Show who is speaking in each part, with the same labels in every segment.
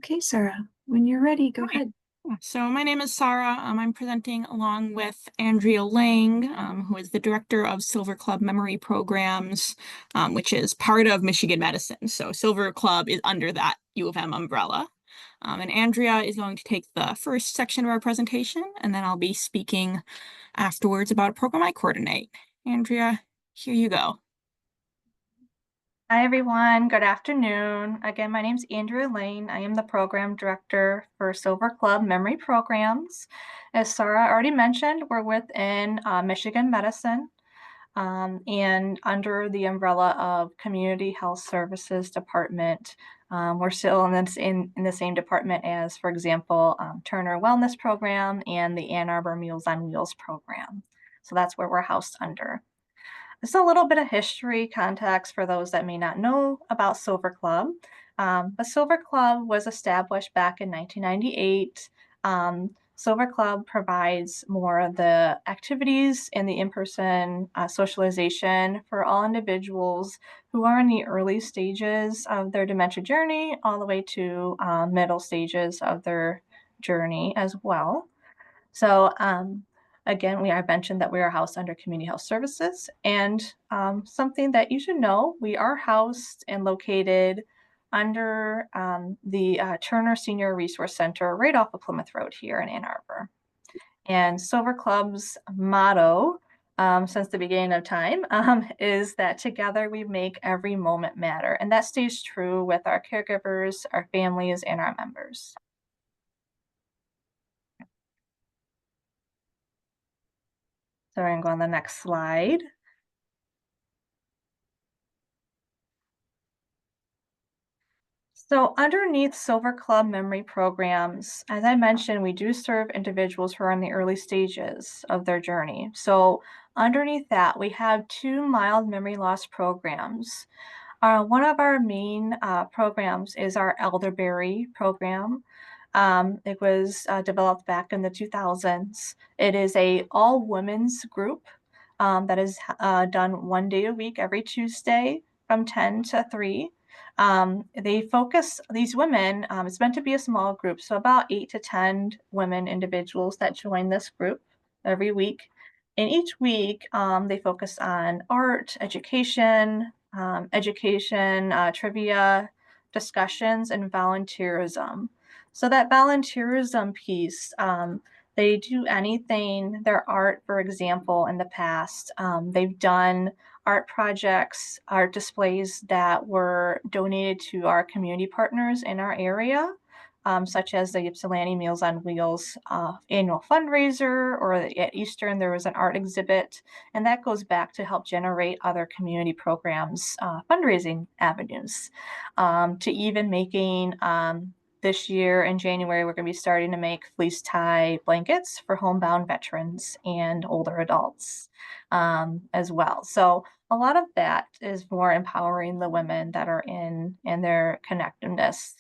Speaker 1: Okay, Sarah, when you're ready, go
Speaker 2: Hi.
Speaker 1: ahead.
Speaker 2: So my name is Sarah. I'm presenting along with Andrea Lang, who is the director of Silver Club Memory Programs, which is part of Michigan Medicine. So Silver Club is under that U of M umbrella. And Andrea is going to take the first section of our presentation, and then I'll be speaking afterwards about a program I coordinate. Andrea, here you go.
Speaker 3: Hi, everyone. Good afternoon. Again, my name is Andrea Lane. I am the program director for Silver Club Memory Programs. As Sarah already mentioned, we're within Michigan Medicine and under the umbrella of Community Health Services Department. We're still in the same department as, for example, Turner Wellness Program and the Ann Arbor Meals on Wheels program. So that's where we're housed under. Just a little bit of history context for those that may not know about Silver Club. But Silver Club was established back in 1998. Silver Club provides more of the activities and the in-person socialization for all individuals who are in the early stages of their dementia journey, all the way to middle stages of their journey as well. So again, I mentioned that we are housed under Community Health Services, and something that you should know, we are housed and located under the Turner Senior Resource Center right off of Plymouth Road here in Ann Arbor. And Silver Club's motto since the beginning of time is that together we make every moment matter. And that stays true with our caregivers, our families, and our members. So we're going to go on the next slide. So underneath Silver Club memory programs, as I mentioned, we do serve individuals who are in the early stages of their journey. So underneath that, we have 2 mild memory loss programs. One of our main programs is our Elderberry program. It was developed back in the 2000s. It is a all-women's group that is done 1 day a week, every Tuesday from 10 to 3. They focus, these women, it's meant to be a small group, so about 8 to 10 women individuals that join this group every week. And each week, they focus on art, education, trivia, discussions, and volunteerism. So that volunteerism piece, they do anything, their art, for example, in the past, they've done art projects, art displays that were donated to our community partners in our area, such as the Ypsilanti Meals on Wheels annual fundraiser, or at Eastern there was an art exhibit, and that goes back to help generate other community programs, fundraising avenues, to even making this year in January, we're going to be starting to make fleece tie blankets for homebound veterans and older adults as well. So a lot of that is more empowering the women that are in their connectedness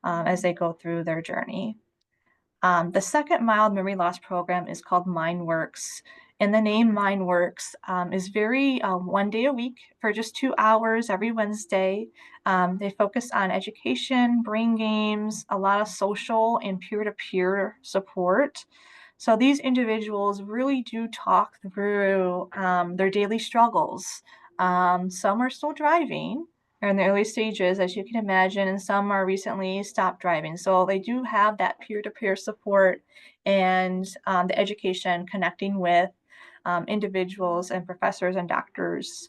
Speaker 3: as they go through their journey. The second mild memory loss program is called MindWorks. And the name MindWorks is very 1 day a week for just 2 hours every Wednesday. They focus on education, brain games, a lot of social and peer-to-peer support. So these individuals really do talk through their daily struggles. Some are still driving, are in the early stages, as you can imagine, and some are recently stopped driving. So they do have that peer-to-peer support and the education connecting with individuals and professors and doctors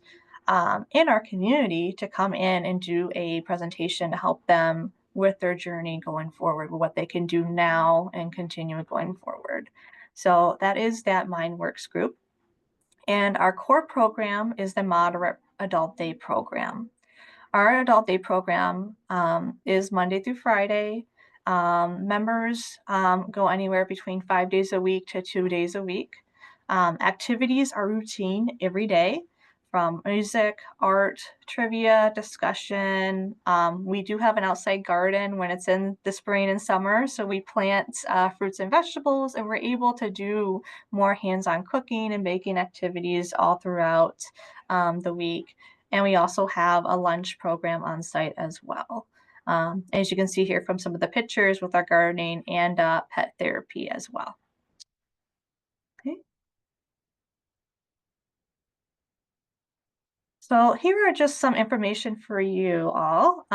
Speaker 3: in our community to come in and do a presentation to help them with their journey going forward, what they can do now and continue going forward. So that is that MindWorks group. And our core program is the Moderate Adult Day program. Our adult day program is Monday through Friday. Members go anywhere between 5 days a week to 2 days a week. Activities are routine every day, from music, art, trivia, discussion. We do have an outside garden when it's in the spring and summer, so we plant fruits and vegetables, and we're able to do more hands-on cooking and baking activities all throughout the week. And we also have a lunch program on site as well. As you can see here from some of the pictures with our gardening and pet therapy as well. Okay. So here are just some information for you all,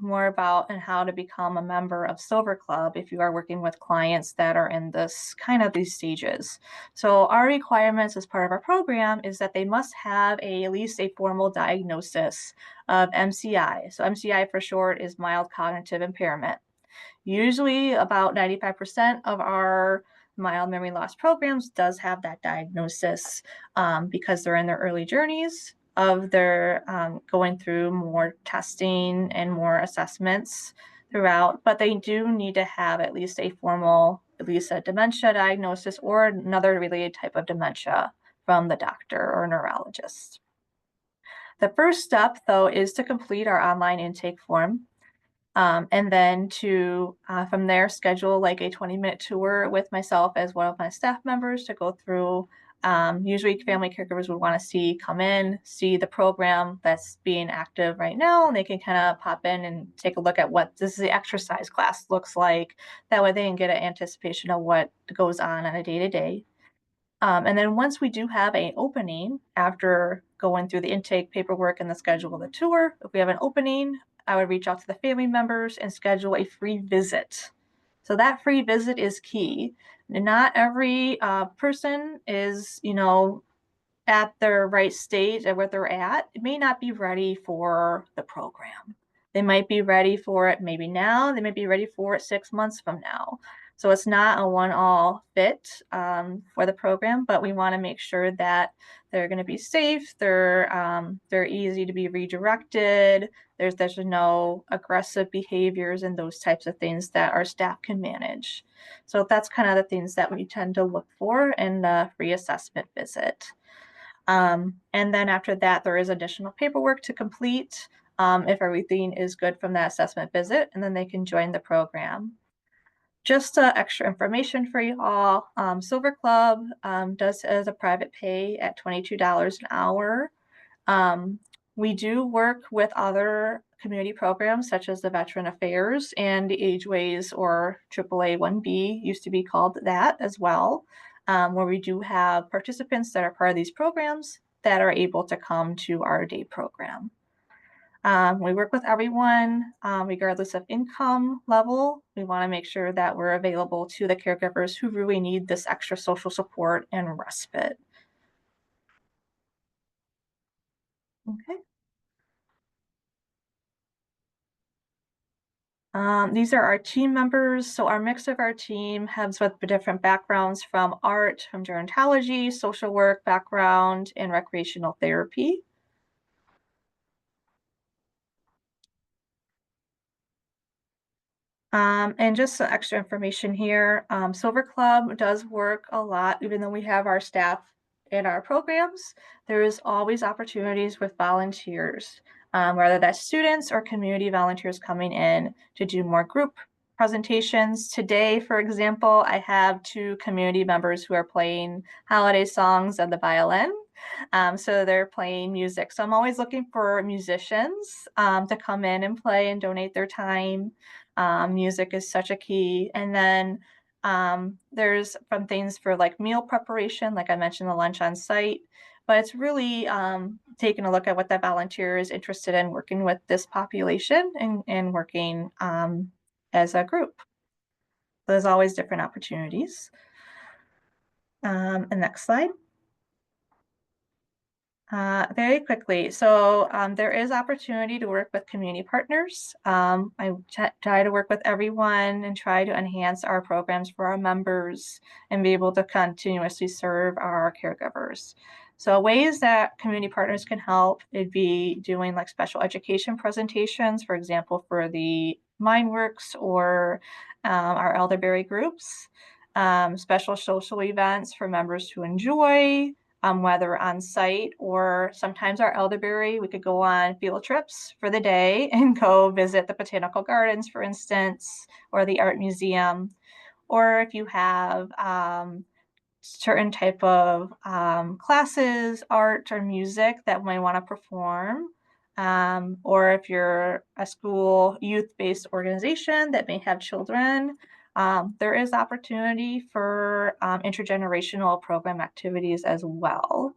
Speaker 3: more about and how to become a member of Silver Club if you are working with clients that are in this kind of these stages. So our requirements as part of our program is that they must have at least a formal diagnosis of MCI. So MCI for short is mild cognitive impairment. Usually about 95% of our mild memory loss programs does have that diagnosis because they're in their early journeys of their going through more testing and more assessments throughout, but they do need to have at least a formal, at least a dementia diagnosis or another related type of dementia from the doctor or neurologist. The first step, though, is to complete our online intake form. And then to, from there, schedule like a 20-minute tour with myself as one of my staff members to go through. Usually family caregivers would want to come in, see the program that's being active right now, and they can kind of pop in and take a look at what this is the exercise class looks like. That way they can get an anticipation of what goes on a day-to-day. And then once we do have an opening, after going through the intake paperwork and the schedule of the tour, if we have an opening, I would reach out to the family members and schedule a free visit. So that free visit is key. Not every person is, at their right stage at where they're at. It may not be ready for the program. They might be ready for it maybe now. They might be ready for it 6 months from now. So it's not a one-all fit for the program, but we want to make sure that they're going to be safe. They're easy to be redirected. There's no aggressive behaviors and those types of things that our staff can manage. So that's kind of the things that we tend to look for in the free assessment visit. And then after that, there is additional paperwork to complete if everything is good from that assessment visit, and then they can join the program. Just extra information for you all. Silver Club does as a private pay at $22 an hour. We do work with other community programs such as the Veteran Affairs and the Ageways or AAA 1B used to be called that as well, where we do have participants that are part of these programs that are able to come to our day program. We work with everyone, regardless of income level. We want to make sure that we're available to the caregivers who really need this extra social support and respite. Okay. These are our team members. So our mix of our team has with different backgrounds from art, from gerontology, social work background, and recreational therapy. And just some extra information here. Silver Club does work a lot, even though we have our staff in our programs. There is always opportunities with volunteers, whether that's students or community volunteers coming in to do more group presentations. Today, for example, I have 2 community members who are playing holiday songs on the violin. So they're playing music. So I'm always looking for musicians to come in and play and donate their time. Music is such a key. And then there's from things for like meal preparation, like I mentioned, the lunch on site. But it's really taking a look at what that volunteer is interested in working with this population and working as a group. There's always different opportunities. And next slide. Very quickly. So there is opportunity to work with community partners. I try to work with everyone and try to enhance our programs for our members and be able to continuously serve our caregivers. So ways that community partners can help would be doing like special education presentations, for example, for the MindWorks or our elderberry groups, special social events for members to enjoy, whether on site or sometimes our elderberry, we could go on field trips for the day and go visit the botanical gardens, for instance, or the art museum. Or if you have certain type of classes, art or music that we want to perform, or if you're a school youth-based organization that may have children, there is opportunity for intergenerational program activities as well.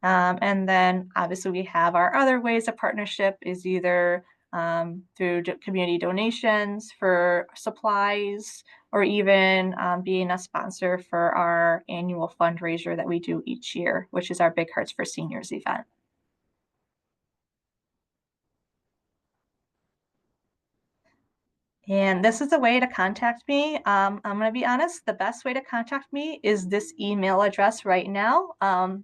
Speaker 3: And then obviously we have our other ways of partnership is either through community donations for supplies, or even being a sponsor for our annual fundraiser that we do each year, which is our Big Hearts for Seniors event. And this is a way to contact me. I'm going to be honest, the best way to contact me is this email address right now.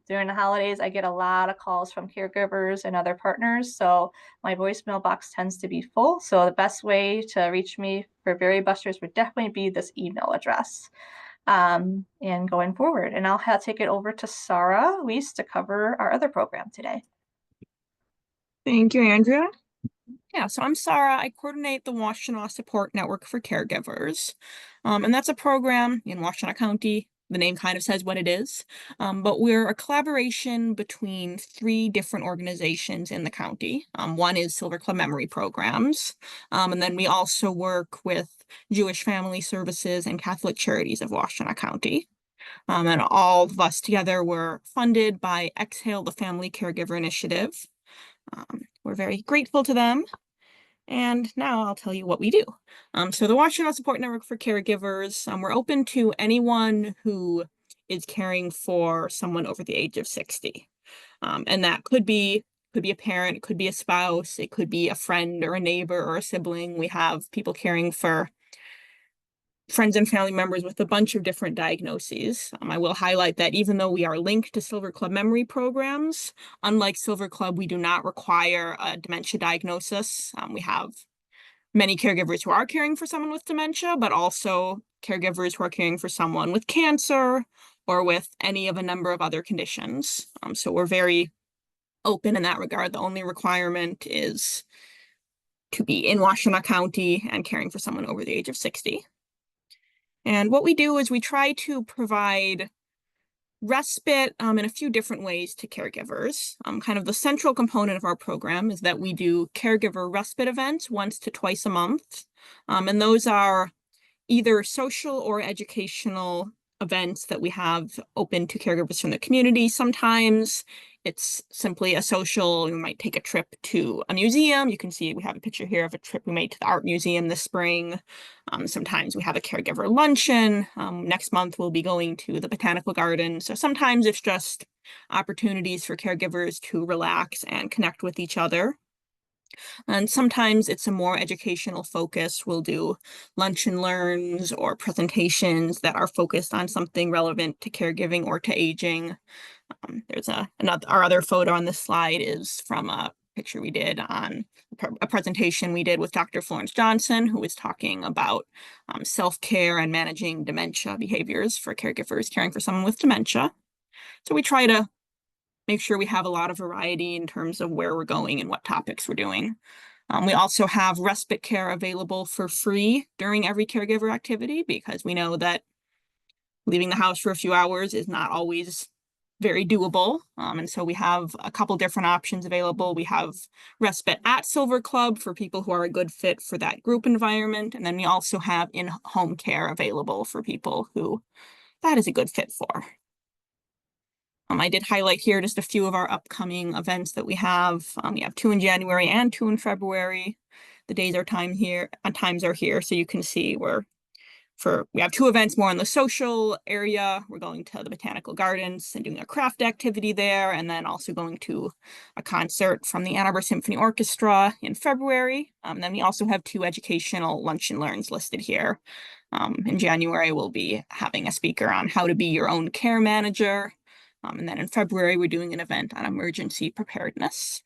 Speaker 3: During the holidays, I get a lot of calls from caregivers and other partners, so my voicemail box tends to be full. So the best way to reach me for Berry Busters would definitely be this email address. And going forward, and I'll take it over to Sarah Weiss to cover our other program today.
Speaker 2: Thank you, Andrea. Yeah, so I'm Sarah. I coordinate the Washtenaw Support Network for Caregivers. And that's a program in Washtenaw County. The name kind of says what it is. But we're a collaboration between 3 different organizations in the county. One is Silver Club Memory Programs. And then we also work with Jewish Family Services and Catholic Charities of Washtenaw County. And all of us together were funded by Exhale, the Family Caregiver Initiative. We're very grateful to them. And now I'll tell you what we do. So the Washtenaw Support Network for Caregivers, we're open to anyone who is caring for someone over the age of 60. And that could be a parent, it could be a spouse, it could be a friend or a neighbor or a sibling. We have people caring for friends and family members with a bunch of different diagnoses. I will highlight that even though we are linked to Silver Club Memory Programs, unlike Silver Club, we do not require a dementia diagnosis. We have many caregivers who are caring for someone with dementia, but also caregivers who are caring for someone with cancer or with any of a number of other conditions. So we're very open in that regard. The only requirement is to be in Washtenaw County and caring for someone over the age of 60. And what we do is we try to provide respite in a few different ways to caregivers. Kind of the central component of our program is that we do caregiver respite events once to twice a month. And those are either social or educational events that we have open to caregivers from the community. Sometimes it's simply a social. We might take a trip to a museum. You can see we have a picture here of a trip we made to the art museum this spring. Sometimes we have a caregiver luncheon. Next month we'll be going to the botanical garden. So sometimes it's just opportunities for caregivers to relax and connect with each other. And sometimes it's a more educational focus. We'll do lunch and learns or presentations that are focused on something relevant to caregiving or to aging. There's our other photo on this slide is from a picture we did on a presentation we did with Dr. Florence Johnson, who was talking about self-care and managing dementia behaviors for caregivers caring for someone with dementia. So we try to make sure we have a lot of variety in terms of where we're going and what topics we're doing. We also have respite care available for free during every caregiver activity, because we know that leaving the house for a few hours is not always very doable. And so we have a couple different options available. We have respite at Silver Club for people who are a good fit for that group environment. And then we also have in-home care available for people who that is a good fit for. I did highlight here just a few of our upcoming events that we have. We have 2 in January and 2 in February. The days are times are here, so you can see we have 2 events more in the social area. We're going to the botanical gardens and doing a craft activity there, and then also going to a concert from the Ann Arbor Symphony Orchestra in February. And then we also have 2 educational lunch and learns listed here. In January, we'll be having a speaker on how to be your own care manager. And then in February, we're doing an event on emergency preparedness.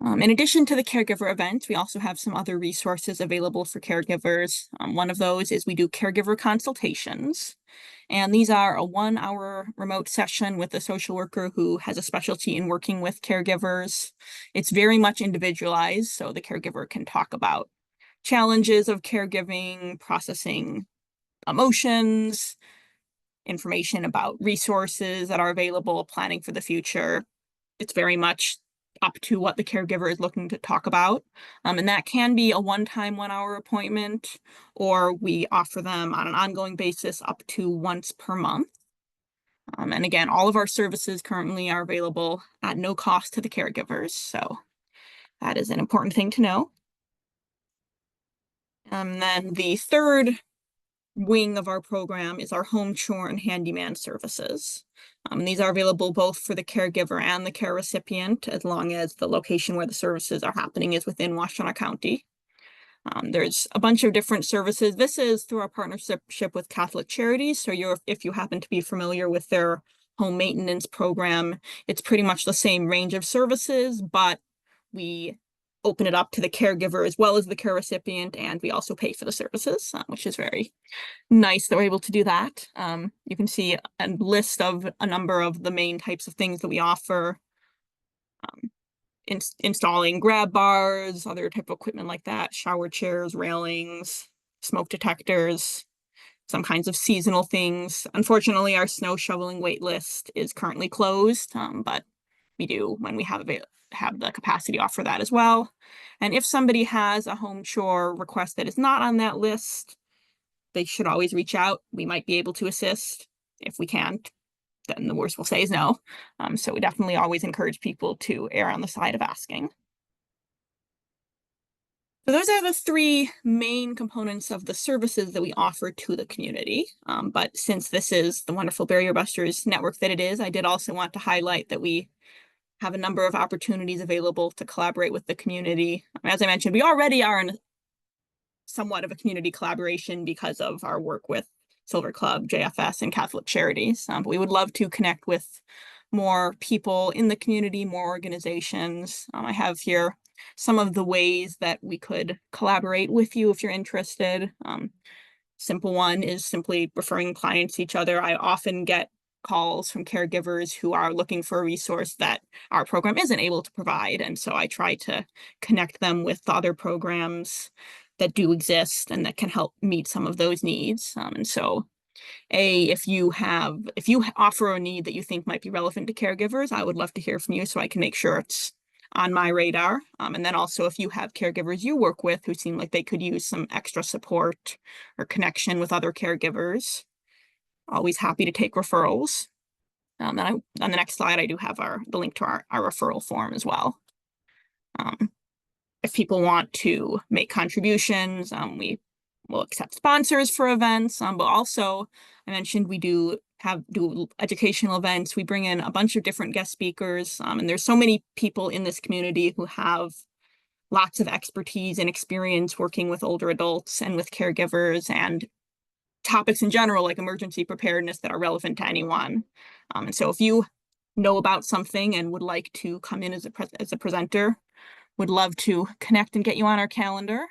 Speaker 2: In addition to the caregiver events, we also have some other resources available for caregivers. One of those is we do caregiver consultations. And these are a 1-hour remote session with a social worker who has a specialty in working with caregivers. It's very much individualized, so the caregiver can talk about challenges of caregiving, processing emotions, information about resources that are available, planning for the future. It's very much up to what the caregiver is looking to talk about. And that can be a one-time 1-hour appointment, or we offer them on an ongoing basis up to once per month. And again, all of our services currently are available at no cost to the caregivers. So that is an important thing to know. And then the third wing of our program is our home chore and handyman services. These are available both for the caregiver and the care recipient, as long as the location where the services are happening is within Washtenaw County. There's a bunch of different services. This is through our partnership with Catholic Charities. So if you happen to be familiar with their home maintenance program, it's pretty much the same range of services, but we open it up to the caregiver as well as the care recipient, and we also pay for the services, which is very nice that we're able to do that. You can see a list of a number of the main types of things that we offer. Installing grab bars, other type of equipment like that, shower chairs, railings, smoke detectors, some kinds of seasonal things. Unfortunately, our snow shoveling wait list is currently closed, but we do, when we have the capacity, offer that as well. And if somebody has a home chore request that is not on that list, they should always reach out. We might be able to assist. If we can't, then the worst we'll say is no. So we definitely always encourage people to err on the side of asking. So those are the three main components of the services that we offer to the community. But since this is the wonderful Barrier Busters network that it is, I did also want to highlight that we have a number of opportunities available to collaborate with the community. As I mentioned, we already are in somewhat of a community collaboration because of our work with Silver Club, JFS, and Catholic Charities. But we would love to connect with more people in the community, more organizations. I have here some of the ways that we could collaborate with you if you're interested. Simple one is simply referring clients to each other. I often get calls from caregivers who are looking for a resource that our program isn't able to provide. And so I try to connect them with other programs that do exist and that can help meet some of those needs. And so if you offer a need that you think might be relevant to caregivers, I would love to hear from you so I can make sure it's on my radar. And then also if you have caregivers you work with who seem like they could use some extra support or connection with other caregivers, always happy to take referrals. And on the next slide, I do have the link to our referral form as well. If people want to make contributions, we will accept sponsors for events, but also I mentioned we do educational events. We bring in a bunch of different guest speakers, and there's so many people in this community who have lots of expertise and experience working with older adults and with caregivers and topics in general like emergency preparedness that are relevant to anyone. And so if you know about something and would like to come in as a presenter, would love to connect and get you on our calendar.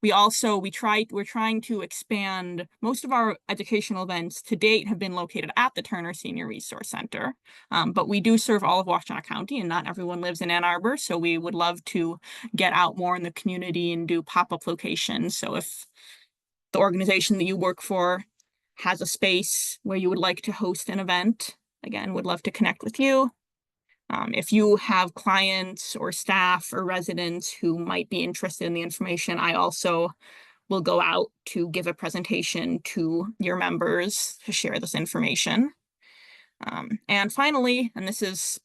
Speaker 2: We're trying to expand. Most of our educational events to date have been located at the Turner Senior Resource Center, but we do serve all of Washtenaw County and not everyone lives in Ann Arbor. So we would love to get out more in the community and do pop-up locations. So if the organization that you work for has a space where you would like to host an event, again, would love to connect with you. If you have clients or staff or residents who might be interested in the information, I also will go out to give a presentation to your members to share this information. And finally, and this is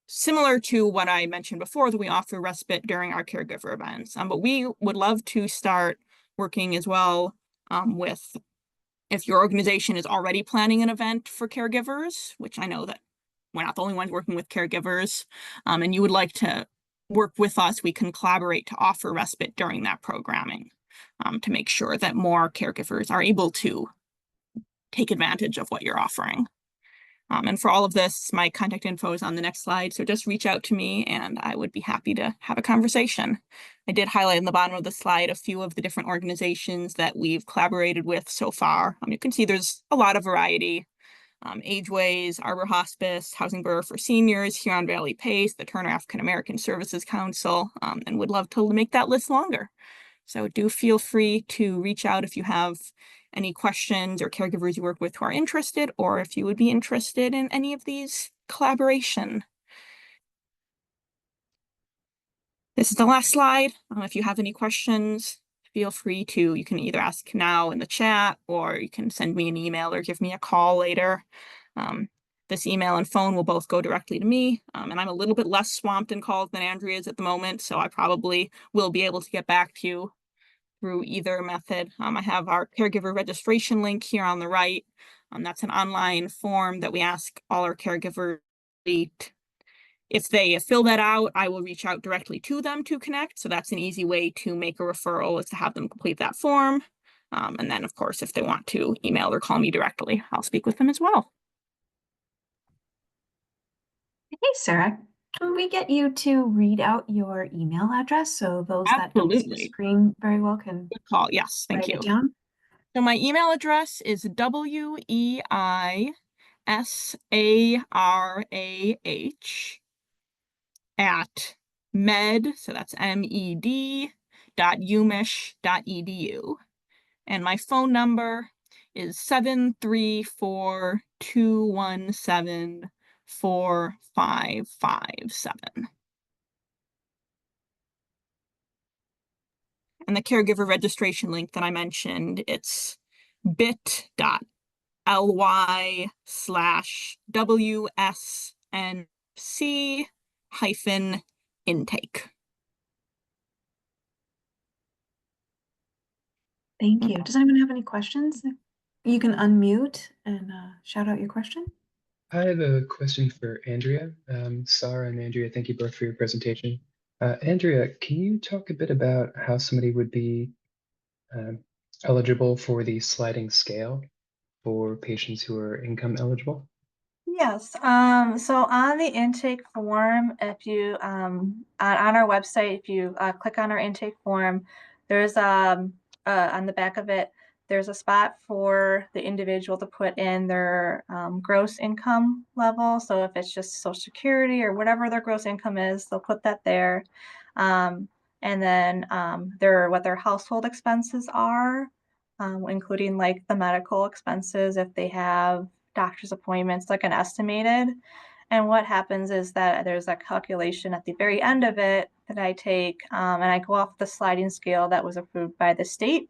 Speaker 2: similar to what I mentioned before, that we offer respite during our caregiver events, but we would love to start working as well with, if your organization is already planning an event for caregivers, which I know that we're not the only ones working with caregivers, and you would like to work with us, we can collaborate to offer respite during that programming to make sure that more caregivers are able to take advantage of what you're offering. And for all of this, my contact info is on the next slide, so just reach out to me and I would be happy to have a conversation. I did highlight in the bottom of the slide a few of the different organizations that we've collaborated with so far. You can see there's a lot of variety. Ageways, Arbor Hospice, Housing Bureau for Seniors, Huron Valley PACE, the Turner African American Services Council, and would love to make that list longer. So do feel free to reach out if you have any questions or caregivers you work with who are interested, or if you would be interested in any of these collaboration. this is the last slide. If you have any questions, feel free to, you can either ask now in the chat, or you can send me an email or give me a call later. This email and phone will both go directly to me, and I'm a little bit less swamped in calls than Andrea is at the moment, so I probably will be able to get back to you through either method. I have our caregiver registration link here on the right. That's an online form that we ask all our caregivers. If they fill that out, I will reach out directly to them to connect. So that's an easy way to make a referral, is to have them complete that form. And then, of course, if they want to email or call me directly, I'll speak with them as well.
Speaker 1: Hey, Sarah, can we get you to read out your email address so those that don't see the
Speaker 2: Absolutely.
Speaker 1: screen very well can
Speaker 2: Good call. Yes, thank
Speaker 1: write
Speaker 2: you.
Speaker 1: it down?
Speaker 2: So my email address is weisarah@med, so that's med.umich.edu. And my phone number is 734-217-4557. And the caregiver registration link that I mentioned, it's bit.ly/WSNC-intake.
Speaker 1: Thank you. Does anyone have any questions? You can unmute and shout out your question.
Speaker 4: I have a question for Andrea. Sarah and Andrea, thank you both for your presentation. Andrea, can you talk a bit about how somebody would be eligible for the sliding scale for patients who are income eligible?
Speaker 3: Yes. So on the intake form, if you on our website, if you click on our intake form, there's on the back of it, there's a spot for the individual to put in their gross income level. So if it's just Social Security or whatever their gross income is, they'll put that there. And then what their household expenses are, including like the medical expenses if they have doctor's appointments, like an estimated. And what happens is that there's a calculation at the very end of it that I take, and I go off the sliding scale that was approved by the state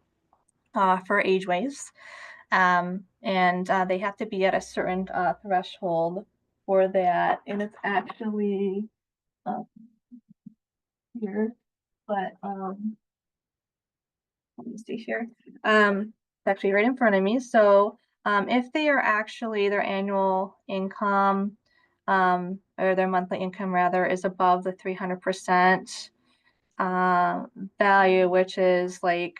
Speaker 3: for Ageways. And they have to be at a certain threshold for that. And it's actually here, but let me see here. It's actually right in front of me. So if they are actually, their annual income or their monthly income rather is above the 300% value, which is like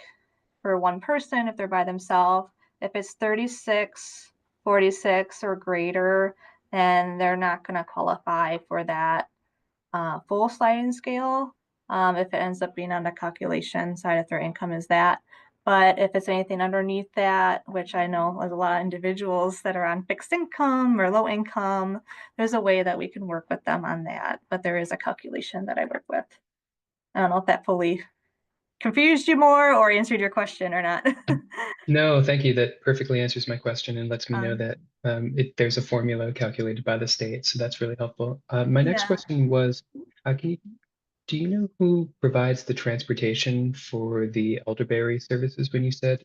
Speaker 3: for one person, if they're by themselves, if it's 36, 46 or greater, then they're not going to qualify for that full sliding scale. If it ends up being on the calculation side, if their income is that. But if it's anything underneath that, which I know there's a lot of individuals that are on fixed income or low income, there's a way that we can work with them on that. But there is a calculation that I work with. I don't know if that fully confused you more or answered your question or not.
Speaker 4: No, thank you. That perfectly answers my question and lets me know that there's a formula calculated by the state. So that's really helpful. My next question was, do you know who provides the transportation for the elderberry services when you said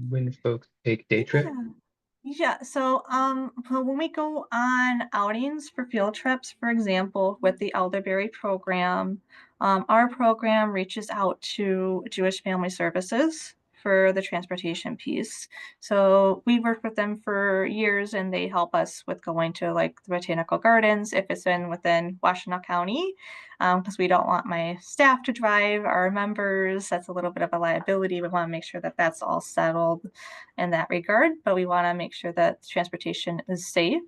Speaker 4: when folks take day trip?
Speaker 3: Yeah, so when we go on outings for field trips, for example, with the Elderberry program, our program reaches out to Jewish Family Services for the transportation piece. So we worked with them for years and they help us with going to like the botanical gardens if it's within Washtenaw County, because we don't want my staff to drive our members. That's a little bit of a liability. We want to make sure that that's all settled in that regard, but we want to make sure that transportation is safe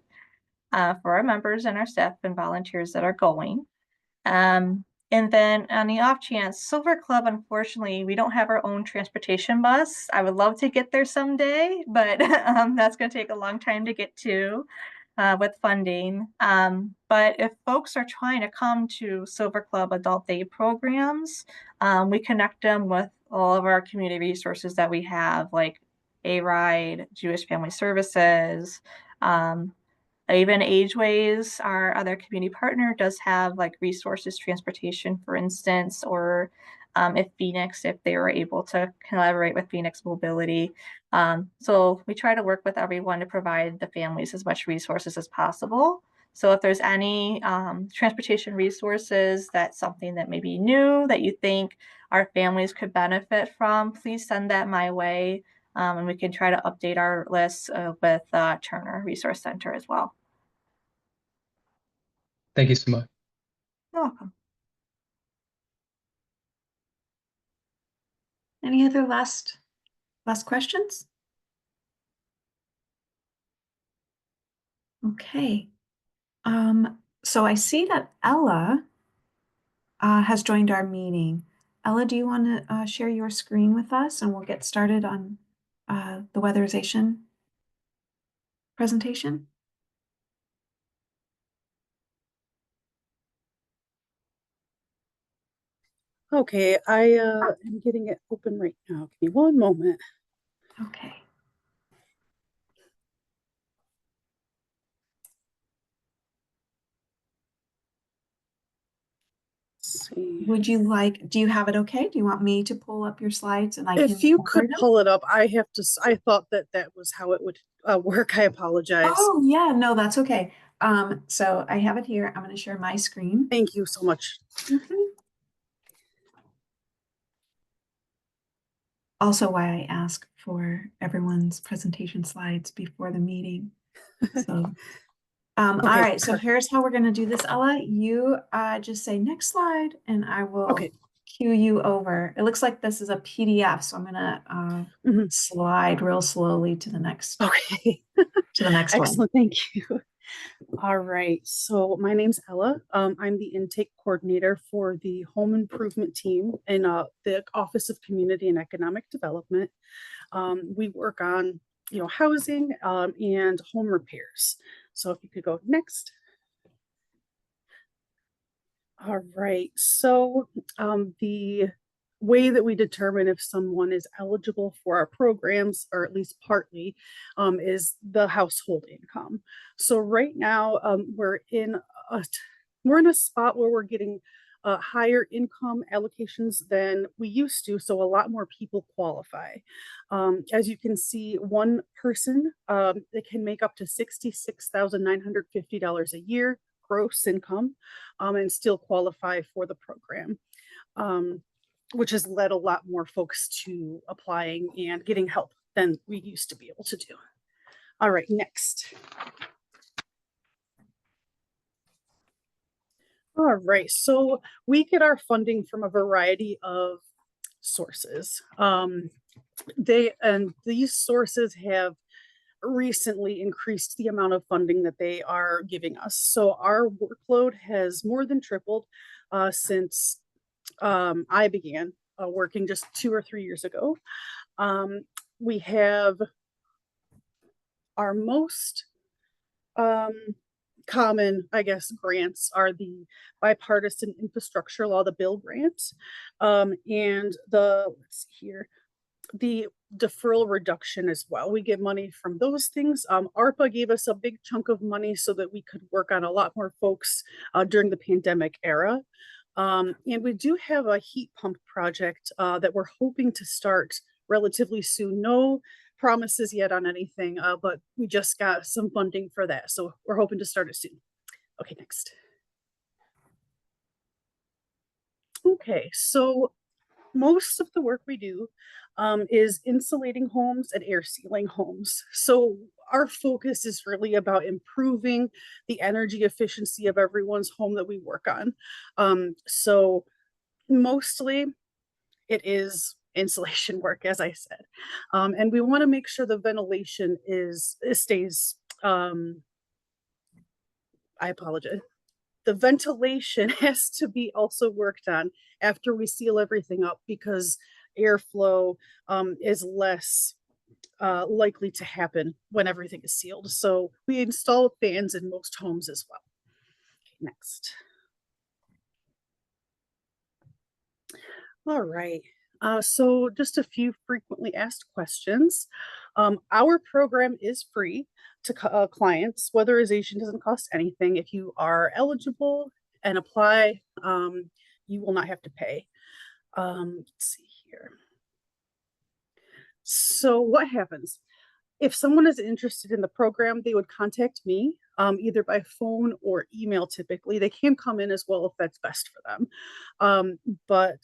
Speaker 3: for our members and our staff and volunteers that are going. And then on the off chance, Silver Club, unfortunately, we don't have our own transportation bus. I would love to get there someday, but that's going to take a long time to get to with funding. But if folks are trying to come to Silver Club Adult Day programs, we connect them with all of our community resources that we have, like A-Ride, Jewish Family Services, Even Ageways, our other community partner, does have like resources, transportation, for instance, or if they were able to collaborate with Phoenix Mobility. So we try to work with everyone to provide the families as much resources as possible. So if there's any transportation resources, that's something that maybe new that you think our families could benefit from, please send that my way. And we can try to update our list with Turner Resource Center as well.
Speaker 4: Thank you so much.
Speaker 3: You're welcome.
Speaker 1: Any other last questions? Okay. So I see that Ella has joined our meeting. Ella, do you want to share your screen with us and we'll get started on the weatherization presentation?
Speaker 5: Okay, I am getting it open right now. Give me one moment.
Speaker 1: Okay.
Speaker 5: Let's see.
Speaker 1: Do you have it okay? Do you want me to pull up your slides and I can
Speaker 5: If you could
Speaker 1: forward them?
Speaker 5: pull it up, I thought that was how it would work. I apologize.
Speaker 1: Oh, yeah, no, that's okay. So I have it here. I'm going to share my screen.
Speaker 5: Thank you so much.
Speaker 1: Also why I ask for everyone's presentation slides before the meeting. So, all
Speaker 5: Okay,
Speaker 1: right, so
Speaker 5: perfect.
Speaker 1: here's how we're going to do this, Ella. You just say next slide and I will
Speaker 5: Okay.
Speaker 1: cue you over. It looks like this is a PDF, so I'm going to slide real slowly to the next.
Speaker 5: Okay.
Speaker 1: To the next one.
Speaker 5: Excellent. Thank you. All right. So my name's Ella. I'm the intake coordinator for the home improvement team in the Office of Community and Economic Development. We work on, housing and home repairs. So if you could go next. All right. So the way that we determine if someone is eligible for our programs, or at least partly, is the household income. So right now we're in a spot where we're getting higher income allocations than we used to. So a lot more people qualify. As you can see, one person that can make up to $66,950 a year gross income and still qualify for the program. Which has led a lot more folks to applying and getting help than we used to be able to do. All right, next. All right, so we get our funding from a variety of sources. These sources have recently increased the amount of funding that they are giving us. So our workload has more than tripled since I began working just 2 or 3 years ago. We have our most common, I guess, grants are the bipartisan infrastructure law, the Bill grants, and let's see here, the deferral reduction as well. We get money from those things. ARPA gave us a big chunk of money so that we could work on a lot more folks during the pandemic era. And we do have a heat pump project that we're hoping to start relatively soon. No promises yet on anything, but we just got some funding for that. So we're hoping to start it soon. Okay, next. Okay, so most of the work we do is insulating homes and air sealing homes. So our focus is really about improving the energy efficiency of everyone's home that we work on. So mostly it is insulation work, as I said. And we want to make sure the ventilation stays, I apologize. The ventilation has to be also worked on after we seal everything up because airflow is less likely to happen when everything is sealed. So we install fans in most homes as well. Okay, next. All right. So just a few frequently asked questions. Our program is free to clients. Weatherization doesn't cost anything. If you are eligible and apply, you will not have to pay. Let's see here. So what happens? If someone is interested in the program, they would contact me either by phone or email typically. They can come in as well if that's best for them. But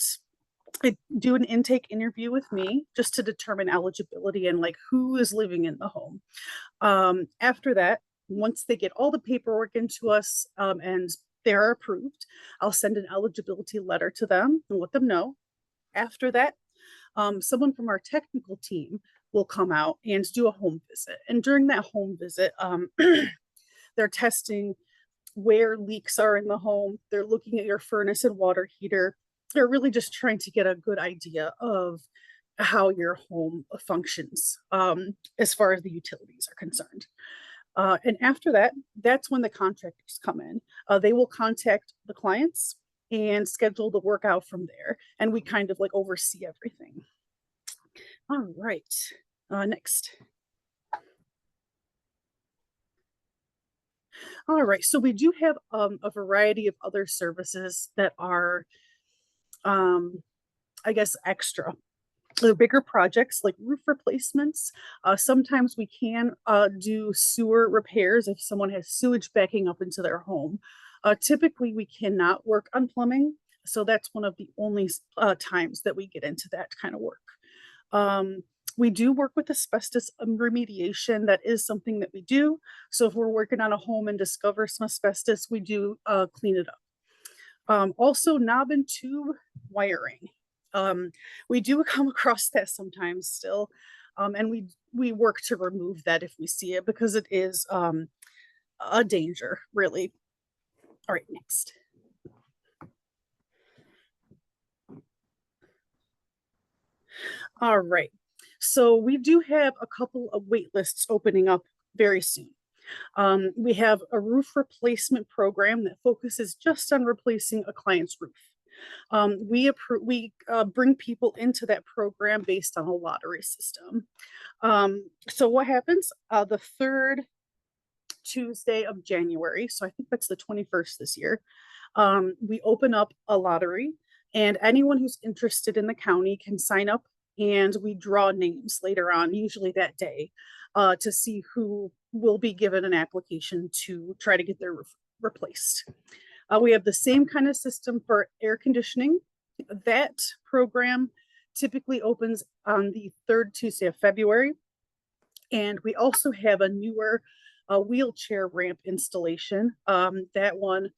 Speaker 5: I do an intake interview with me just to determine eligibility and like who is living in the home. After that, once they get all the paperwork into us and they are approved, I'll send an eligibility letter to them and let them know. After that, someone from our technical team will come out and do a home visit. And during that home visit, they're testing where leaks are in the home. They're looking at your furnace and water heater. They're really just trying to get a good idea of how your home functions as far as the utilities are concerned. And after that, that's when the contractors come in. They will contact the clients and schedule the work out from there. And we kind of like oversee everything. All right, next. All right, so we do have a variety of other services that are, I guess, extra. The bigger projects like roof replacements. Sometimes we can do sewer repairs if someone has sewage backing up into their home. Typically, we cannot work on plumbing, so that's one of the only times that we get into that kind of work. We do work with asbestos remediation. That is something that we do. So if we're working on a home and discover some asbestos, we do clean it up. Also, knob and tube wiring. We do come across that sometimes still, and we work to remove that if we see it because it is a danger, really. All right, next. All right, so we do have a couple of wait lists opening up very soon. We have a roof replacement program that focuses just on replacing a client's roof. We bring people into that program based on a lottery system. So what happens? The third Tuesday of January, so I think that's the 21st this year, we open up a lottery and anyone who's interested in the county can sign up and we draw names later on, usually that day, to see who will be given an application to try to get their roof replaced. We have the same kind of system for air conditioning. That program typically opens on the third Tuesday of February. And we also have a newer wheelchair ramp installation. That one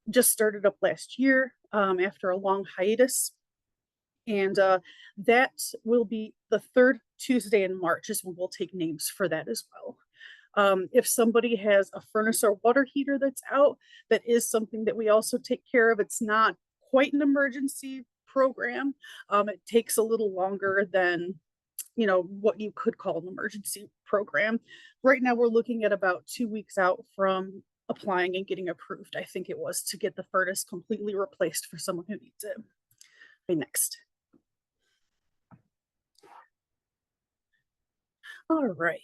Speaker 5: just started up last year after a long hiatus. And that will be the third Tuesday in March is when we'll take names for that as well. If somebody has a furnace or water heater that's out, that is something that we also take care of. It's not quite an emergency program. It takes a little longer than, you know, what you could call an emergency program. Right now, we're looking at about 2 weeks out from applying and getting approved. I think it was to get the furnace completely replaced for someone who needs it. Okay, next. All right.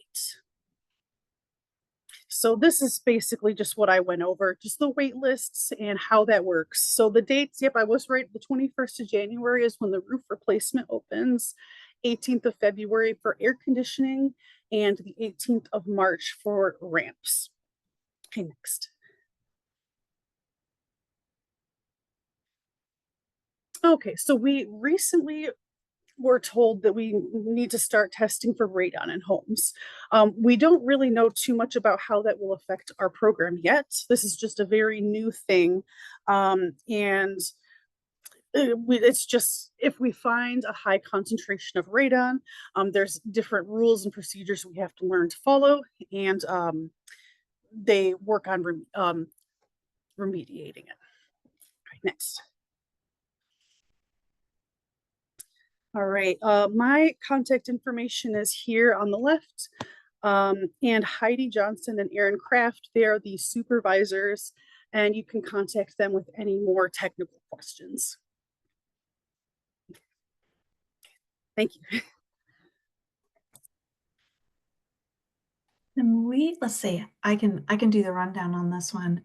Speaker 5: So this is basically just what I went over, just the wait lists and how that works. So the dates, yep, I was right. The 21st of January is when the roof replacement opens, 18th of February for air conditioning, and the 18th of March for ramps. Okay, next. Okay, so we recently were told that we need to start testing for radon in homes. We don't really know too much about how that will affect our program yet. This is just a very new thing. It's just, if we find a high concentration of radon, there's different rules and procedures we have to learn to follow, and they work on remediating it. All right, next. All right, my contact information is here on the left. And Heidi Johnson and Aaron Kraft, they are the supervisors, and you can contact them with any more technical questions. Thank you.
Speaker 1: let's see, I can do the rundown on this one.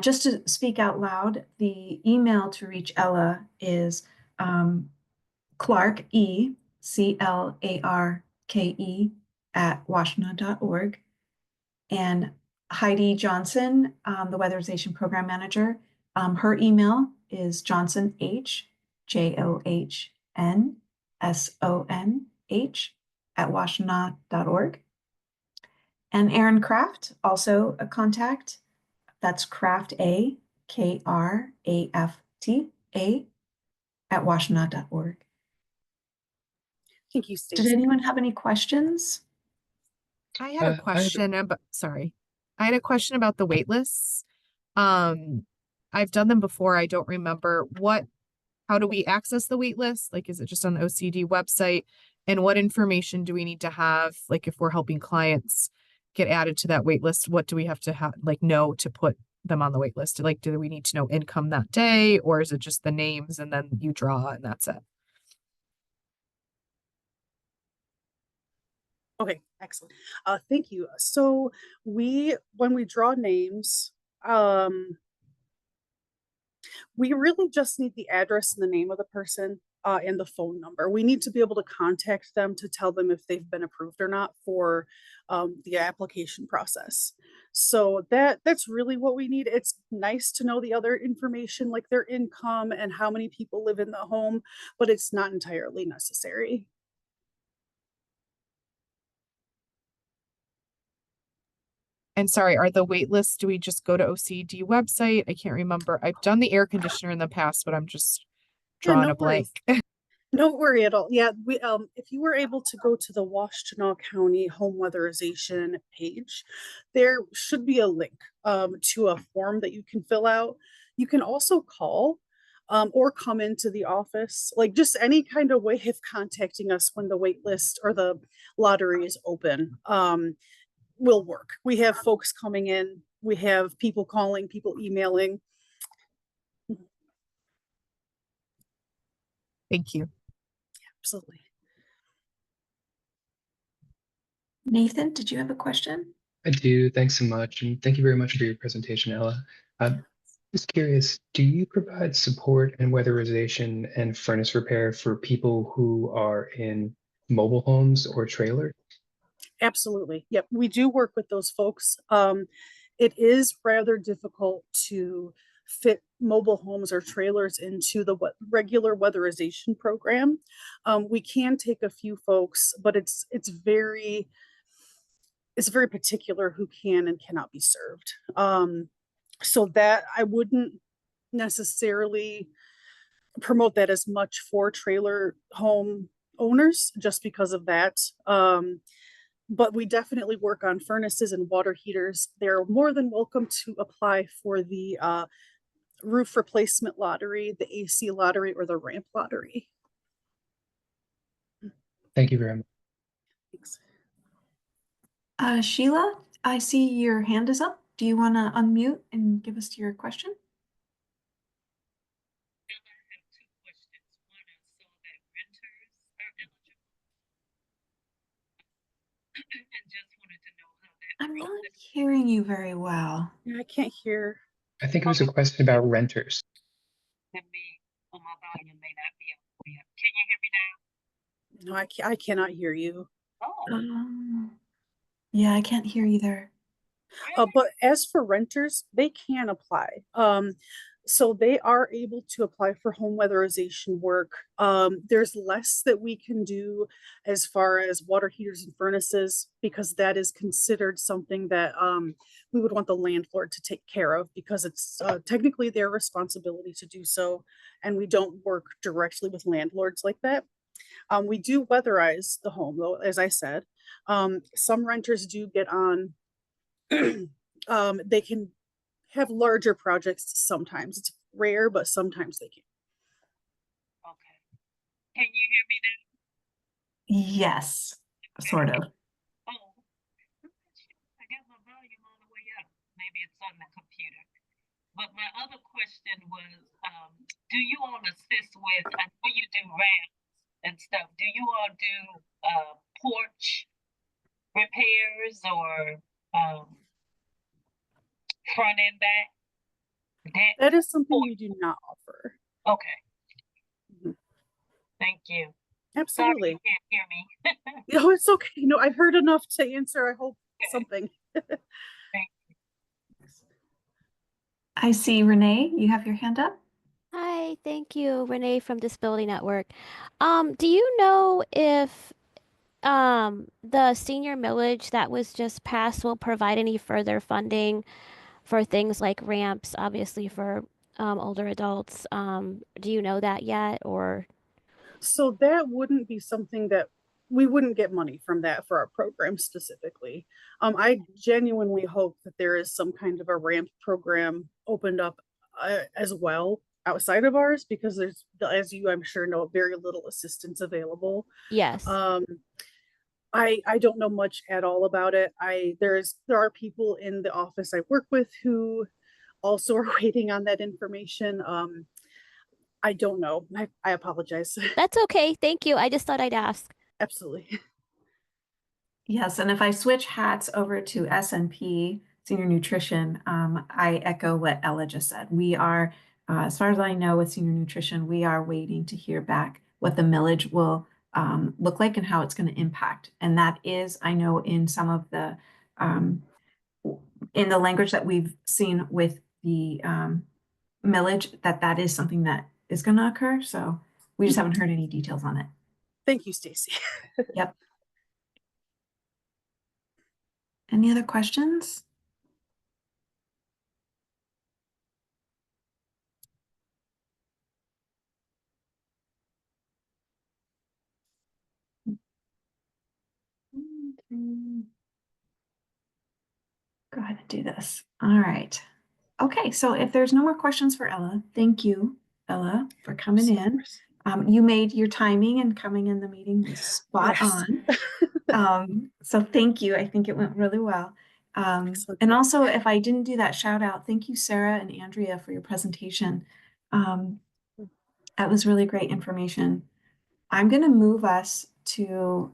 Speaker 1: Just to speak out loud, the email to reach Ella is Clarke, CLARKE @washtenaw.org. And Heidi Johnson, the Weatherization Program Manager, her email is Johnson, JOHNSONH @washtenaw.org. And Erin Kraft, also a contact. That's Kraft, KRAFTA @washtenaw.org.
Speaker 5: Thank you,
Speaker 1: Did
Speaker 5: Stacy.
Speaker 1: anyone have any questions?
Speaker 6: I had a question about, sorry. I had a question about the wait lists. I've done them before. I don't remember how do we access the wait list? Like, is it just on the OCD website? And what information do we need to have? Like, if we're helping clients get added to that wait list, what do we have to have, like, know to put them on the wait list? Like, do we need to know income that day, or is it just the names and then you draw and that's it?
Speaker 5: Okay, excellent. Thank you. So when we draw names, we really just need the address and the name of the person and the phone number. We need to be able to contact them to tell them if they've been approved or not for the application process. So that's really what we need. It's nice to know the other information, like their income and how many people live in the home, but it's not entirely necessary.
Speaker 6: And sorry, are the wait lists, do we just go to OCD website? I can't remember. I've done the air conditioner in the past, but I'm just
Speaker 5: Yeah,
Speaker 6: drawing
Speaker 5: no
Speaker 6: a blank.
Speaker 5: Don't worry at all. Yeah, we if you were able to go to the Washtenaw County Home Weatherization page, there should be a link to a form that you can fill out. You can also call or come into the office, like just any kind of way of contacting us when the wait list or the lottery is open will work. We have folks coming in, we have people calling, people emailing.
Speaker 6: Thank you.
Speaker 5: Absolutely.
Speaker 1: Nathan, did you have a question?
Speaker 4: I do. Thanks so much. And thank you very much for your presentation, Ella. I'm just curious, do you provide support and weatherization and furnace repair for people who are in mobile homes or trailers?
Speaker 5: Absolutely. Yep. We do work with those folks. It is rather difficult to fit mobile homes or trailers into the regular weatherization program. We can take a few folks, but it's very particular who can and cannot be served. So that I wouldn't necessarily promote that as much for trailer home owners just because of that. But we definitely work on furnaces and water heaters. They're more than welcome to apply for the roof replacement lottery, the AC lottery, or the ramp lottery.
Speaker 4: Thank you very much.
Speaker 5: Thanks.
Speaker 1: Sheila, I see your hand is up. Do you want to unmute and give us your question? I'm not hearing you very well.
Speaker 5: Yeah, I can't hear.
Speaker 4: I think it was a question about renters.
Speaker 7: My volume may not be up there. Can you hear me now?
Speaker 5: No, I cannot hear you.
Speaker 7: Oh,
Speaker 1: Yeah, I can't hear either.
Speaker 5: But as for renters, they can apply. So they are able to apply for home weatherization work. There's less that we can do as far as water heaters and furnaces, because that is considered something that we would want the landlord to take care of, because it's technically their responsibility to do so. And we don't work directly with landlords like that. We do weatherize the home, though, as I said. Some renters do get on. They can have larger projects sometimes. It's rare, but sometimes they can.
Speaker 7: okay. Can you hear me now?
Speaker 1: Yes, sort of.
Speaker 7: Oh, I got my volume all the way up. Maybe it's on the computer. But my other question was, do you all assist with, I know you do ramps and stuff. Do you all do porch repairs or front and back debt?
Speaker 5: That is something we do not offer.
Speaker 7: Okay,
Speaker 5: Mhm.
Speaker 7: thank you. Sorry
Speaker 5: Absolutely.
Speaker 7: you can't hear me.
Speaker 5: No, it's okay. No, I've heard enough to answer, I hope, something.
Speaker 1: I see Renee, you have your hand up.
Speaker 8: Hi, thank you. Renee from Disability Network. Do you know if the senior millage that was just passed will provide any further funding for things like ramps, obviously for older adults? Do you know that yet, or?
Speaker 5: So that wouldn't be something that we wouldn't get money from that for our program specifically. I genuinely hope that there is some kind of a ramp program opened up as well outside of ours, because there's, as you I'm sure know, very little assistance available.
Speaker 8: Yes.
Speaker 5: I don't know much at all about it. There are people in the office I work with who also are waiting on that information. I don't know. I apologize.
Speaker 8: That's okay. Thank you. I just thought I'd ask.
Speaker 5: Absolutely.
Speaker 1: Yes, and if I switch hats over to SNP, Senior Nutrition, I echo what Ella just said. We are, as far as I know with Senior Nutrition, we are waiting to hear back what the millage will look like and how it's going to impact. And that is, I know in some of the, in the language that we've seen with the millage, that is something that is going to occur. So we just haven't heard any details on it.
Speaker 5: Thank you, Stacy.
Speaker 1: Yep. Any other questions? Go ahead and do this. All right. Okay, so if there's no more questions for Ella, thank you, Ella, for coming in. You made your timing and coming in the meeting was spot
Speaker 5: Yes.
Speaker 1: on. So thank you. I think it went really well. And also, if I didn't do that shout out, thank you, Sarah and Andrea, for your presentation. That was really great information. I'm going to move us to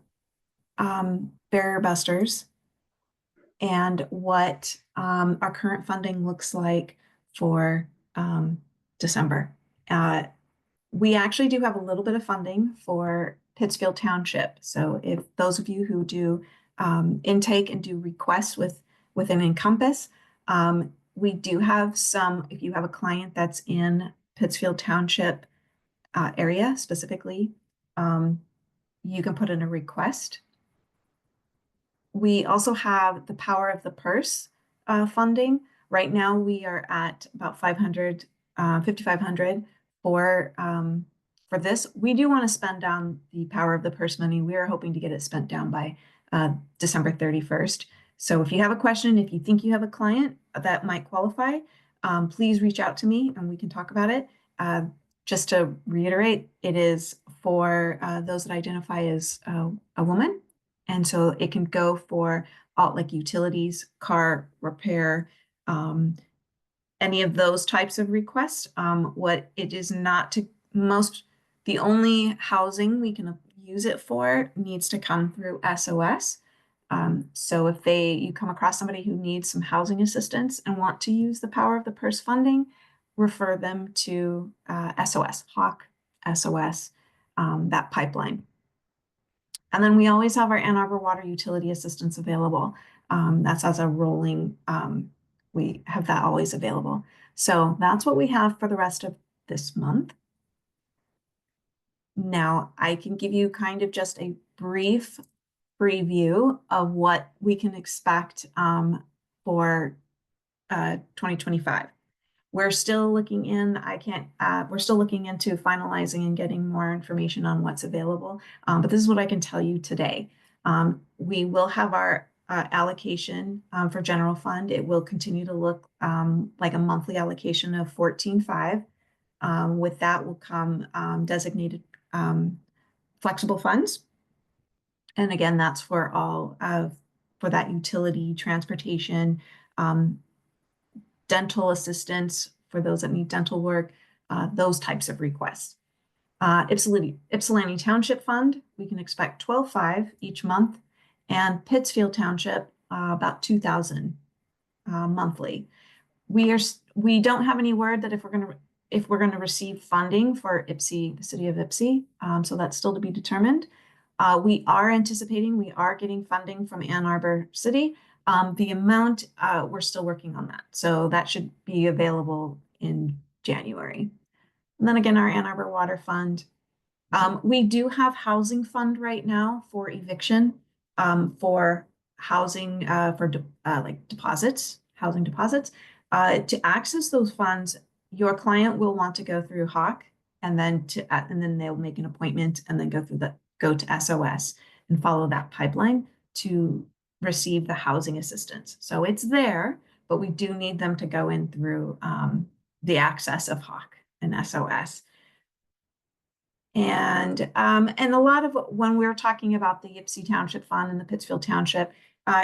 Speaker 1: Barrier Busters and what our current funding looks like for December. We actually do have a little bit of funding for Pittsfield Township. So if those of you who do intake and do requests within Encompass, we do have some, if you have a client that's in Pittsfield Township area specifically, you can put in a request. We also have the Power of the Purse funding. Right now we are at about 5,500 for this. We do want to spend down the Power of the Purse money. We are hoping to get it spent down by December 31st. So if you have a question, if you think you have a client that might qualify, please reach out to me and we can talk about it. Just to reiterate, it is for those that identify as a woman. And so it can go for all like utilities, car repair, any of those types of requests. What it is not to the only housing we can use it for needs to come through SOS. So if you come across somebody who needs some housing assistance and want to use the Power of the Purse funding, refer them to SOS, HAWK, SOS, that pipeline. And then we always have our Ann Arbor Water Utility Assistance available. That's as a rolling, we have that always available. So that's what we have for the rest of this month. Now I can give you kind of just a brief preview of what we can expect for 2025. We're still looking we're still looking into finalizing and getting more information on what's available. But this is what I can tell you today. We will have our allocation for general fund. It will continue to look like a monthly allocation of 14.5. With that will come designated flexible funds. And again, that's for all for that utility, transportation, dental assistance for those that need dental work, those types of requests. Ypsilanti Township Fund, we can expect 12.5 each month. and Pittsfield Township, about 2,000 monthly. We don't have any word that if we're gonna receive funding for Ypsi, the city of Ypsi, so that's still to be determined. We are anticipating, we are getting funding from Ann Arbor City. The amount, we're still working on that. So that should be available in January. And then again, our Ann Arbor Water Fund. We do have housing fund right now for eviction, for housing, like deposits, housing deposits. To access those funds, your client will want to go through Hawk, and then they'll make an appointment and then go to SOS and follow that pipeline to receive the housing assistance. So it's there, but we do need them to go in through the access of Hawk and SOS. And a lot of when we're talking about the Ypsi Township Fund and the Pittsfield Township,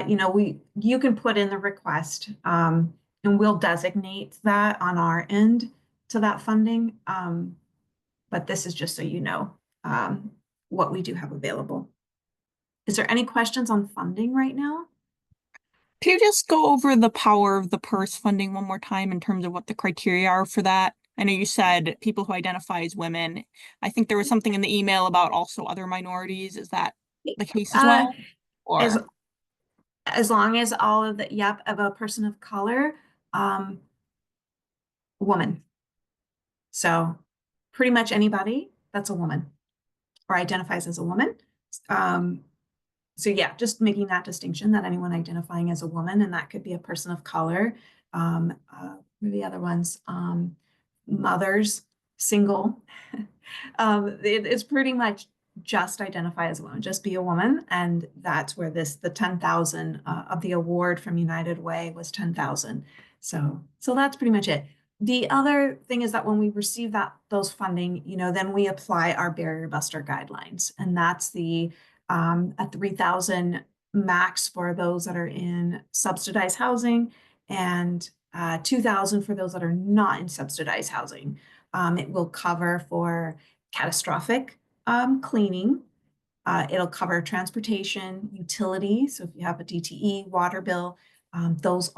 Speaker 1: you can put in the request, and we'll designate that on our end to that funding. But this is just so you know what we do have available. Is there any questions on funding right now?
Speaker 2: Can you just go over the power of the purse funding one more time in terms of what the criteria are for that? I know you said people who identify as women. I think there was something in the email about also other minorities. Is that the case as well?
Speaker 1: As long as all of of a person of color, woman. So pretty much anybody that's a woman or identifies as a woman. So yeah, just making that distinction that anyone identifying as a woman, and that could be a person of color. The other ones, mothers, single. It's pretty much just identify as a woman, just be a woman. And that's where the 10,000 of the award from United Way was 10,000. So that's pretty much it. The other thing is that when we receive those funding, then we apply our barrier buster guidelines, and that's the at 3,000 max for those that are in subsidized housing, and 2,000 for those that are not in subsidized housing. It will cover for catastrophic cleaning. It'll cover transportation, utility. So if you have a DTE, water bill, those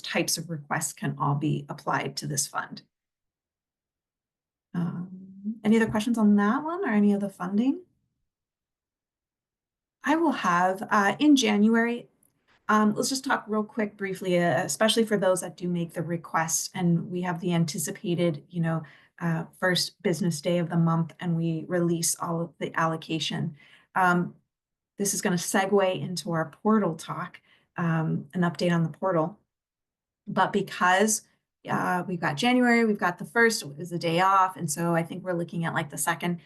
Speaker 1: types of requests can all be applied to this fund. Any other questions on that one or any of the funding? I will have in January. Let's just talk real quick briefly, especially for those that do make the request, and we have the anticipated, first business day of the month, and we release all of the allocation. This is going to segue into our portal talk, an update on the portal. But because we've got January, we've got the 1st is the day off, and so I think we're looking at like the 2nd.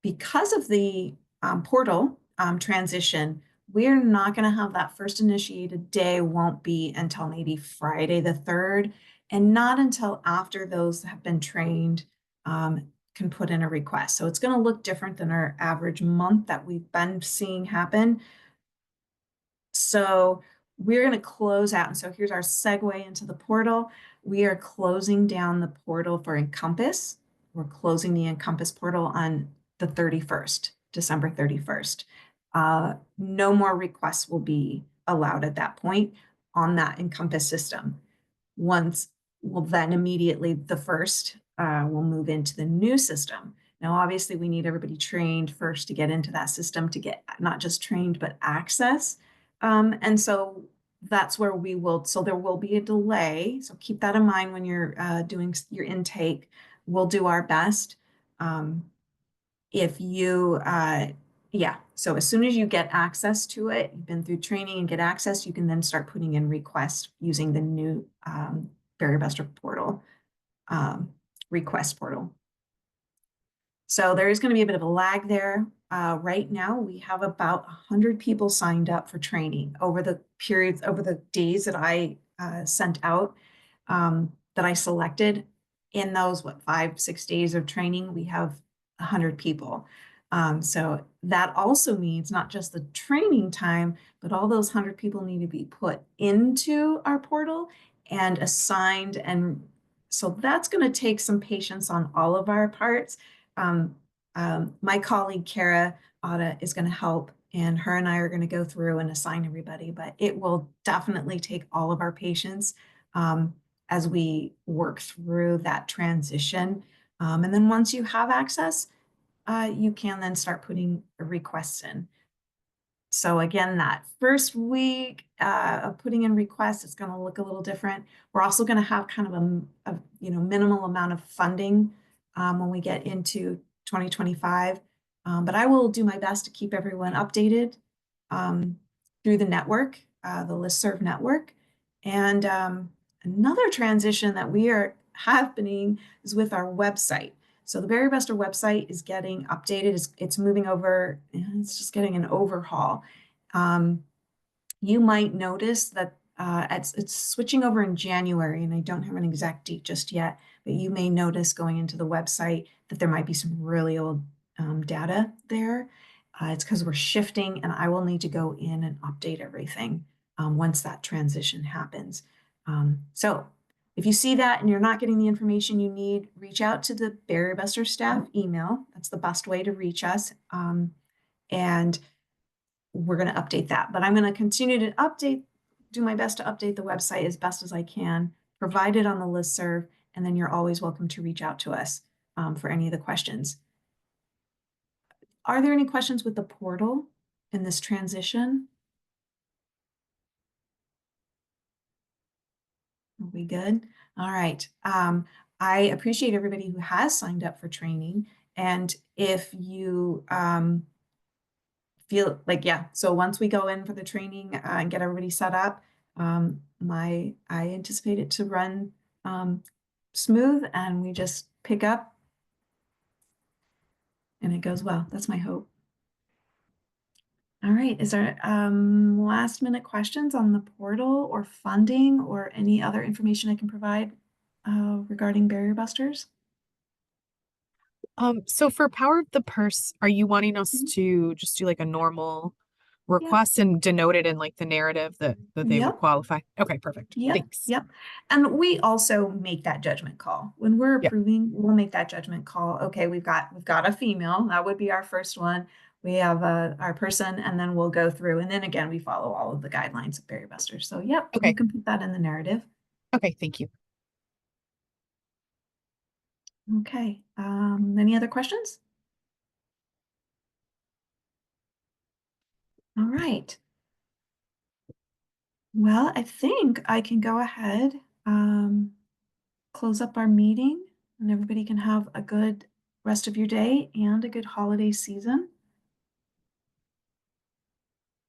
Speaker 1: Because of the portal transition, we're not going to have that first initiated day, won't be until maybe Friday the 3rd, and not until after those have been trained can put in a request. So it's going to look different than our average month that we've been seeing happen. So we're going to close out. And so here's our segue into the portal. We are closing down the portal for Encompass. We're closing the Encompass portal on the 31st, December 31st. No more requests will be allowed at that point on that Encompass system. We'll then immediately, the 1st, we'll move into the new system. Now, obviously, we need everybody trained first to get into that system, to get not just trained, but access. And so that's where so there will be a delay. So keep that in mind when you're doing your intake. We'll do our best. So as soon as you get access to it, you've been through training and get access, you can then start putting in requests using the new Barrier Buster portal, request portal. So there is going to be a bit of a lag there. Right now, we have about 100 people signed up for training over the days that I sent out, that I selected. In those, 5-6 days of training, we have 100 people. So that also means not just the training time, but all those 100 people need to be put into our portal and assigned. And so that's going to take some patience on all of our parts. My colleague, Kara Otta, is going to help and her and I are going to go through and assign everybody, but it will definitely take all of our patience as we work through that transition. And then once you have access, you can then start putting requests in. So again, that first week of putting in requests, it's going to look a little different. We're also going to have kind of a minimal amount of funding when we get into 2025. But I will do my best to keep everyone updated through the network, the listserv network. And another transition that we are happening is with our website. So the Barry Buster website is getting updated. It's moving over, and it's just getting an overhaul. You might notice that it's switching over in January, and I don't have an exact date just yet, but you may notice going into the website that there might be some really old data there. It's because we're shifting, and I will need to go in and update everything once that transition happens. So if you see that and you're not getting the information you need, reach out to the Barry Buster staff email. That's the best way to reach us. And we're going to update that. But I'm going to continue to do my best to update the website as best as I can, provide it on the listserv, and then you're always welcome to reach out to us for any of the questions. Are there any questions with the portal in this transition? Are we good? All right. I appreciate everybody who has signed up for training. And if you feel like, yeah, so once we go in for the training and get everybody set up, I anticipate it to run smooth, and we just pick up and it goes well. That's my hope. All right. Is there last minute questions on the portal or funding or any other information I can provide regarding Barrier Busters?
Speaker 6: So for Power of the Purse, are you wanting us to just do like a normal request and denote it in like the narrative that they would
Speaker 1: Yep.
Speaker 6: qualify? Okay, perfect.
Speaker 1: Yep.
Speaker 6: Thanks.
Speaker 1: Yep. And we also make that judgment call when we're
Speaker 6: Yep.
Speaker 1: approving. We'll make that judgment call. Okay, we've got a female. That would be our first one. We have our person, and then we'll go through. And then again, we follow all of the guidelines of Barrier Busters. So yep,
Speaker 6: Okay.
Speaker 1: you can put that in the narrative.
Speaker 6: Okay, thank you.
Speaker 1: Okay. Any other questions? All right. Well, I think I can go ahead, close up our meeting, and everybody can have a good rest of your day and a good holiday season.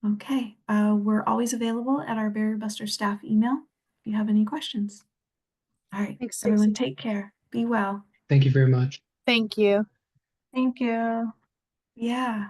Speaker 1: Okay, we're always available at our Barrier Buster staff email if you have any questions. All right,
Speaker 5: Thanks,
Speaker 1: everyone,
Speaker 5: Stacy.
Speaker 1: take care. Be well.
Speaker 4: Thank you very much.
Speaker 6: Thank you.
Speaker 3: Thank you.
Speaker 1: Yeah.